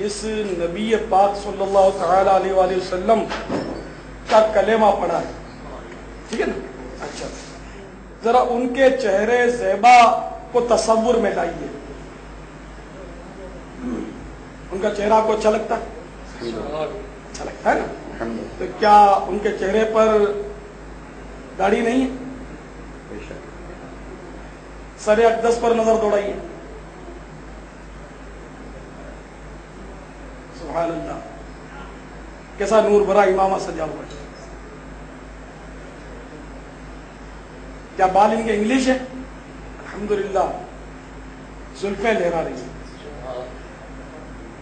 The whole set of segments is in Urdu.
جس نبی پاک صلی اللہ تعالی علیہ وآلہ وسلم کا کلمہ پڑھا ہے، ٹھیک ہے نا؟ اچھا، ذرا ان کے چہرے زیبا کو تصور میں لائیے. ان کا چہرہ کو اچھا لگتا ہے؟ اچھا لگتا ہے نا؟ تو کیا ان کے چہرے پر داڑھی نہیں ہے؟ سر اقدس پر نظر دوڑائیے. سبحان اللہ، کیسا نور بھرا امامہ سجا ہوا ہے. کیا بال ان کے انگلش ہے؟ الحمدللہ. زلفیں لہرا رہی ہیں.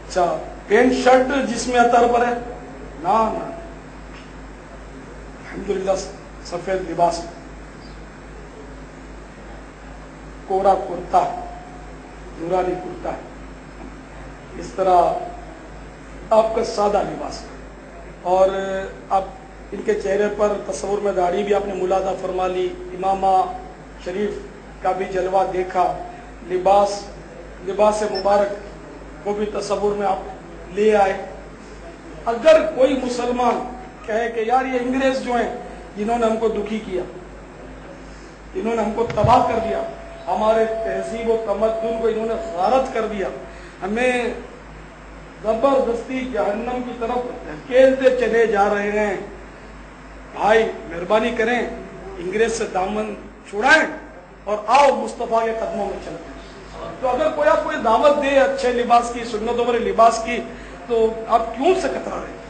اچھا، پینٹ شرٹ جس میں عطر پر ہے؟ نا نا، الحمدللہ سفید لباس، کوڑا کرتا ہے، نورانی کرتا ہے. اس طرح آپ کا سادہ لباس ہے. اور اب ان کے چہرے پر تصور میں داڑھی بھی آپ نے ملاحظہ فرما لی، امامہ شریف کا بھی جلوہ دیکھا، لباس مبارک کو بھی تصور میں آپ لے آئے. اگر کوئی مسلمان کہے کہ یار یہ انگریز جو ہیں جنہوں نے ہم کو دکھی کیا، انہوں نے ہم کو تباہ کر دیا، ہمارے تہذیب و تمدن کو انہوں نے غارت کر دیا، ہمیں زبردستی جہنم کی طرف دھکیلتے چلے جا رہے ہیں، بھائی مہربانی کریں انگریز سے دامن چھڑائیں اور آؤ مصطفیٰ کے قدموں میں چلتے ہیں. تو اگر کوئی آپ کو دعوت دے اچھے لباس کی، سنتوں والے لباس کی، تو آپ کیوں سے کترا رہے ہیں؟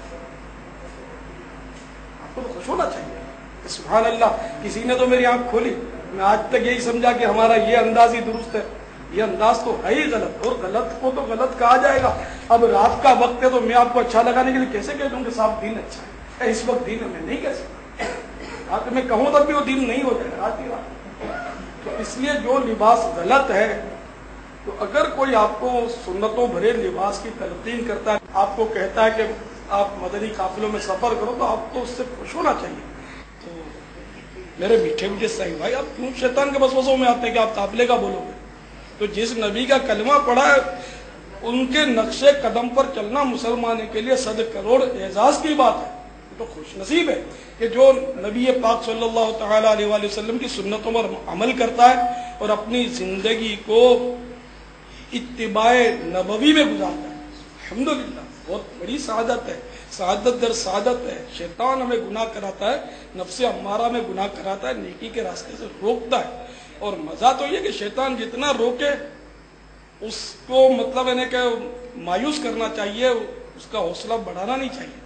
آپ کو تو خوش ہونا چاہیے. سبحان اللہ، کسی نے تو میری آنکھ کھولی. میں آج تک یہی سمجھا کہ ہمارا یہ انداز ہی درست ہے. یہ انداز تو ہے ہی غلط، اور غلط کو تو غلط کہا جائے گا. اب رات کا وقت ہے تو میں آپ کو اچھا لگانے کے لیے کیسے کہہ دوں کہ صاحب دین اچھا ہے؟ اس وقت دین میں نہیں کہہ سکتا. رات میں کہوں تب بھی وہ دین نہیں ہو جائے رات ہی رات. تو اس لیے جو لباس غلط ہے، تو اگر کوئی آپ کو سنتوں بھرے لباس کی تلقین کرتا ہے، آپ کو کہتا ہے کہ آپ مدنی قافلوں میں سفر کرو، تو آپ کو اس سے خوش ہونا چاہیے. تو میرے میٹھے میٹھے صحیح بھائی، آپ کیوں شیطان کے وسوسوں میں آتے ہیں کہ آپ قافلے کا بولو گے؟ تو جس نبی کا کلمہ پڑھا ہے ان کے نقش قدم پر چلنا مسلمان کے لیے 100 کروڑ اعزاز کی بات ہے. تو خوش نصیب ہے کہ جو نبی پاک صلی اللہ تعالی علیہ وآلہ وسلم کی سنتوں پر عمل کرتا ہے اور اپنی زندگی کو اتباع نبوی میں گزارتا ہے. الحمدللہ بہت بڑی سعادت ہے، سعادت در سعادت ہے. شیطان ہمیں گناہ کراتا ہے، نفس امارہ میں گناہ کراتا ہے، نیکی کے راستے سے روکتا ہے. اور مزہ تو یہ کہ شیطان جتنا روکے اس کو مطلب کہ مایوس کرنا چاہیے، اس کا حوصلہ بڑھانا نہیں چاہیے.